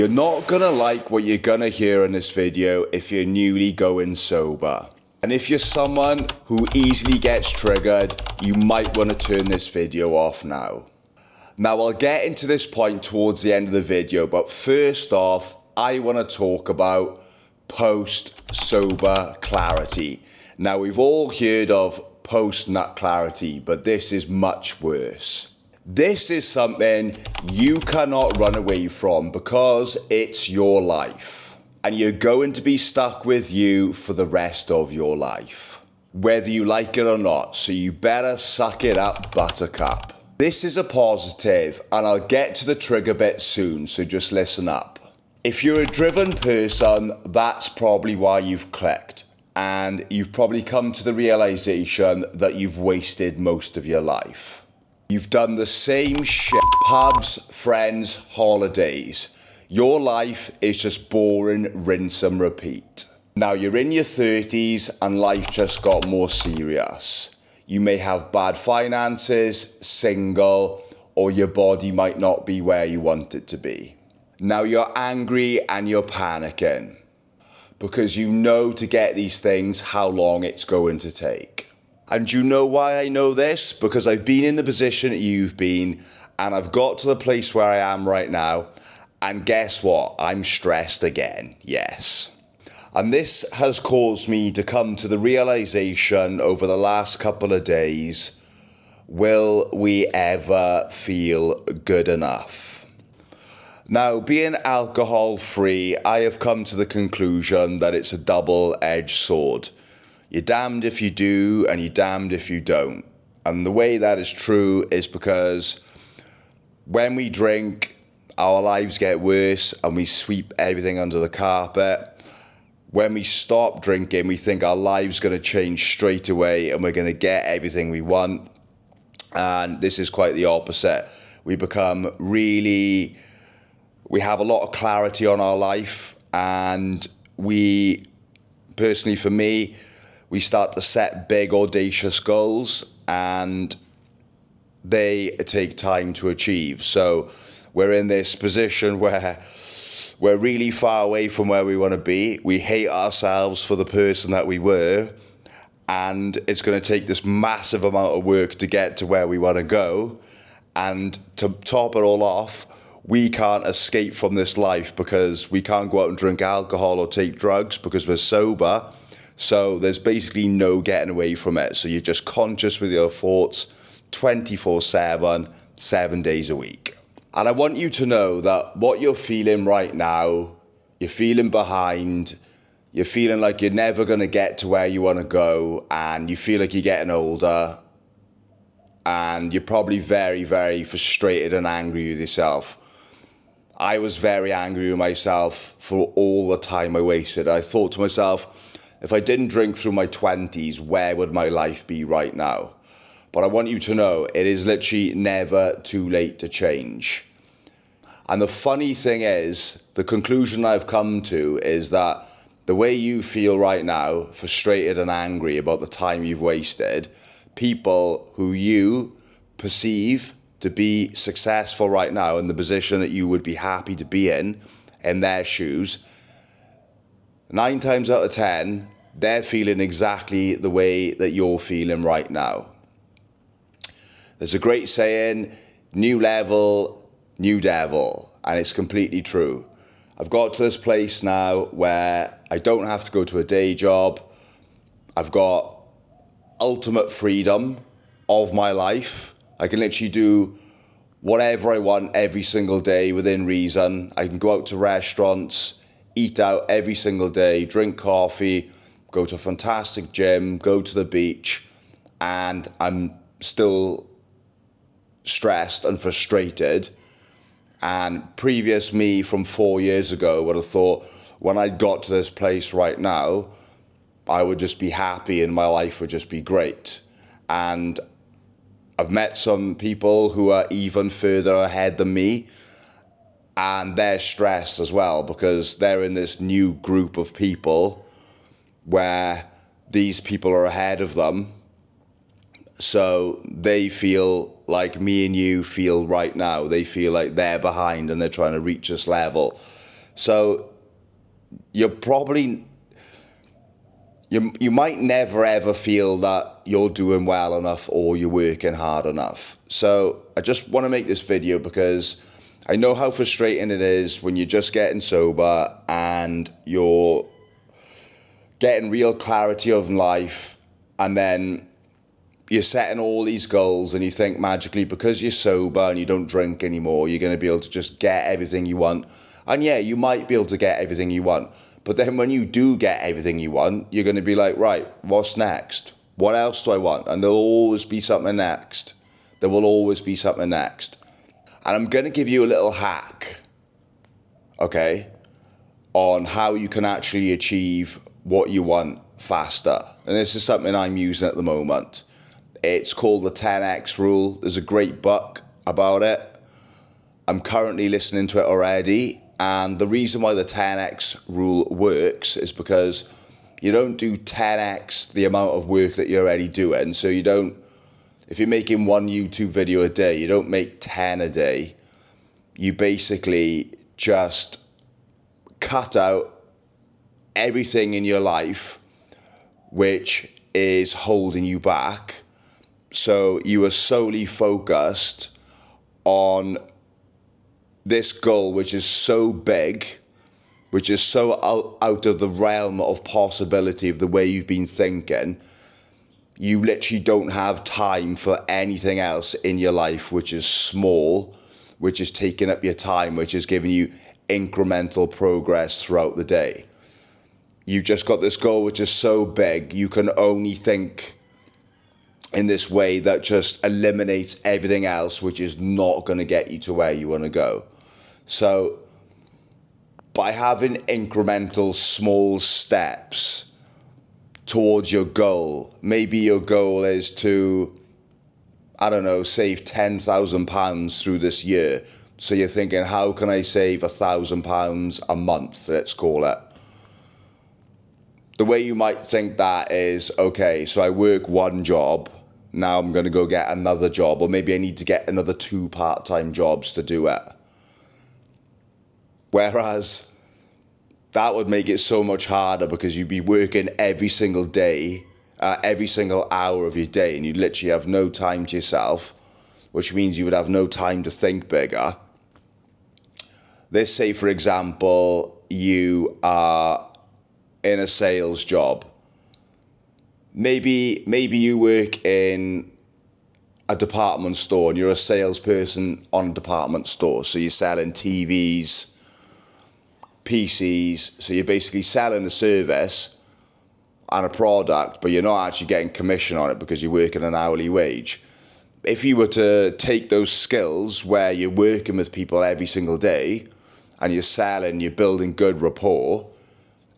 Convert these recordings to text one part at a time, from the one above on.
You're not gonna like what you're gonna hear in this video if you're newly going sober. And if you're someone who easily gets triggered, you might want to turn this video off now. Now I'll get into this point towards the end of the video, but first off, I want to talk about post-sober clarity. Now we've all heard of post-nut clarity, but this is much worse. This is something you cannot run away from because it's your life. And you're going to be stuck with you for the rest of your life, whether you like it or not. So you better suck it up, buttercup. This is a positive, and I'll get to the trigger bit soon, so just listen up. If you're a driven person, that's probably why you've clicked. And you've probably come to the realization that you've wasted most of your life. You've done the same shit. Pubs, friends, holidays. Your life is just boring, rinse and repeat. Now you're in your 30s and life just got more serious. You may have bad finances, single, or your body might not be where you want it to be. Now you're angry and you're panicking because you know to get these things how long it's going to take. And you know why I know this? Because I've been in the position that you've been, and I've got to the place where I am right now. And guess what? I'm stressed again, yes. And this has caused me to come to the realization over the last couple of days, will we ever feel good enough? Now, being alcohol-free, I have come to the conclusion that it's a double-edged sword. You're damned if you do, and you're damned if you don't. And the way that is true is because when we drink, our lives get worse and we sweep everything under the carpet. When we stop drinking, we think our life's going to change straight away and we're going to get everything we want. And this is quite the opposite. We become we have a lot of clarity on our life, and we, personally for me, we start to set big, audacious goals, and they take time to achieve. So we're in this position where we're really far away from where we want to be. We hate ourselves for the person that we were, and it's going to take this massive amount of work to get to where we want to go. And to top it all off, we can't escape from this life because we can't go out and drink alcohol or take drugs because we're sober. So there's basically no getting away from it. So you're just conscious with your thoughts 24/7, 7 days a week. And I want you to know that what you're feeling right now, you're feeling behind, you're feeling like you're never going to get to where you want to go, and you feel like you're getting older, and you're probably very, very frustrated and angry with yourself. I was very angry with myself for all the time I wasted. I thought to myself, if I didn't drink through my 20s, where would my life be right now? But I want you to know, it is literally never too late to change. And the funny thing is, the conclusion I've come to is that the way you feel right now, frustrated and angry about the time you've wasted, people who you perceive to be successful right now in the position that you would be happy to be in their shoes, 9 times out of 10, they're feeling exactly the way that you're feeling right now. There's a great saying, new level, new devil, and it's completely true. I've got to this place now where I don't have to go to a day job. I've got ultimate freedom of my life. I can literally do whatever I want every single day within reason. I can go out to restaurants, eat out every single day, drink coffee, go to a fantastic gym, go to the beach, and I'm still stressed and frustrated. And previous me from 4 years ago would have thought, when I got to this place right now, I would just be happy and my life would just be great. And I've met some people who are even further ahead than me, and they're stressed as well because they're in this new group of people where these people are ahead of them. So they feel like me and you feel right now. They feel like they're behind and they're trying to reach this level. So you're probably, you might never ever feel that you're doing well enough or you're working hard enough. So I just want to make this video because I know how frustrating it is when you're just getting sober and you're getting real clarity of life, and then you're setting all these goals and you think magically because you're sober and you don't drink anymore, you're going to be able to just get everything you want. And yeah, you might be able to get everything you want. But then when you do get everything you want, you're going to be like, right, what's next? What else do I want? And there'll always be something next. There will always be something next. And I'm going to give you a little hack, okay, on how you can actually achieve what you want faster. And this is something I'm using at the moment. It's called the 10x rule. There's a great book about it. I'm currently listening to it already. And the reason why the 10x rule works is because you don't do 10x the amount of work that you're already doing. So you don't, if you're making one YouTube video a day, you don't make 10 a day. You basically just cut out everything in your life which is holding you back. So you are solely focused on this goal, which is so big, which is so out of the realm of possibility of the way you've been thinking. You literally don't have time for anything else in your life which is small, which is taking up your time, which is giving you incremental progress throughout the day. You've just got this goal which is so big, you can only think in this way that just eliminates everything else which is not going to get you to where you want to go. So by having incremental small steps towards your goal, maybe your goal is to, I don't know, save £10,000 through this year. So you're thinking, how can I save £1,000 a month, let's call it. The way you might think that is, okay, so I work one job, now I'm going to go get another job, or maybe I need to get another 2 part-time jobs to do it. Whereas that would make it so much harder because you'd be working every single day, every single hour of your day, and you'd literally have no time to yourself, which means you would have no time to think bigger. Let's say, for example, you are in a sales job. Maybe you work in a department store and you're a salesperson on a department store. So you're selling TVs, PCs. So you're basically selling a service and a product, but you're not actually getting commission on it because you're working an hourly wage. If you were to take those skills where you're working with people every single day and you're selling, you're building good rapport,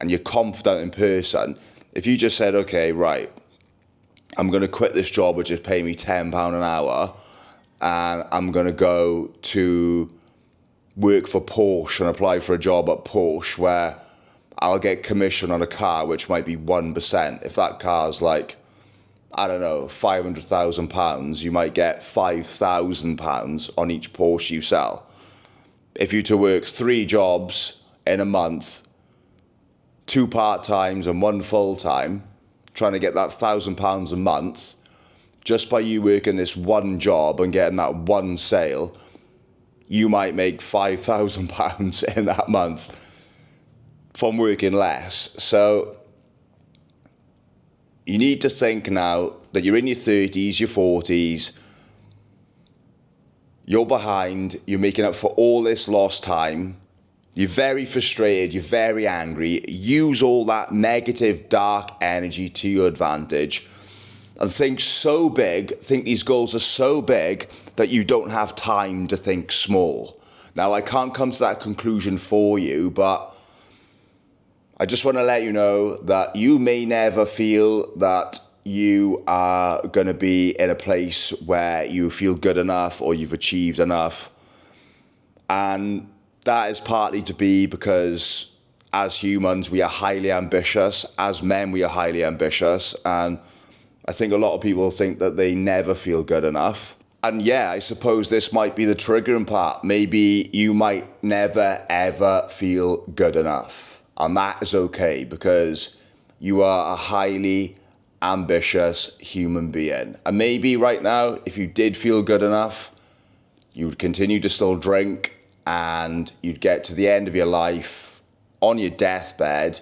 and you're confident in person, if you just said, okay, right, I'm going to quit this job which is paying me £10 an hour and I'm going to go to work for Porsche and apply for a job at Porsche where I'll get commission on a car which might be 1%. If that car's like, I don't know, £500,000, you might get £5,000 on each Porsche you sell. If you to work 3 jobs in a month, 2 part-times and 1 full-time, trying to get that £1,000 a month, just by you working this one job and getting that one sale, you might make £5,000 in that month from working less. So you need to think now that you're in your 30s, your 40s, you're behind, you're making up for all this lost time, you're very frustrated, you're very angry. Use all that negative, dark energy to your advantage and think so big, think these goals are so big that you don't have time to think small. Now, I can't come to that conclusion for you, but I just want to let you know that you may never feel that you are going to be in a place where you feel good enough or you've achieved enough. And that is partly to be because as humans, we are highly ambitious. As men, we are highly ambitious. And I think a lot of people think that they never feel good enough. And yeah, I suppose this might be the triggering part. Maybe you might never, ever feel good enough. And that is okay, because you are a highly ambitious human being. And maybe right now, if you did feel good enough, you would continue to still drink, and you'd get to the end of your life on your deathbed,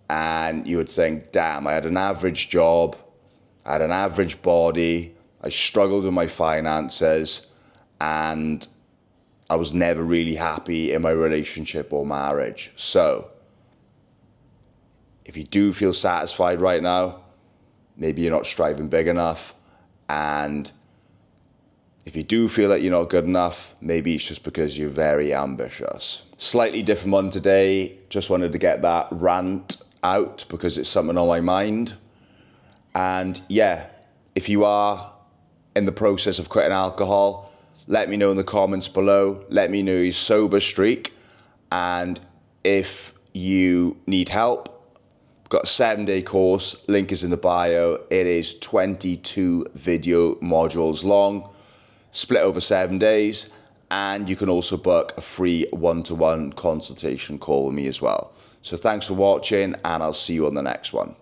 and you would think, damn, I had an average job, I had an average body, I struggled with my finances, and I was never really happy in my relationship or marriage. So, if you do feel satisfied right now, maybe you're not striving big enough. And if you do feel that you're not good enough, maybe it's just because you're very ambitious. Slightly different one today. Just wanted to get that rant out because it's something on my mind. And yeah, if you are in the process of quitting alcohol, let me know in the comments below. Let me know your sober streak. And if you need help, I've got a 7-day course. Link is in the bio. It is 22 video modules long, split over 7 days. And you can also book a free one-to-one consultation call with me as well. So thanks for watching, and I'll see you on the next one.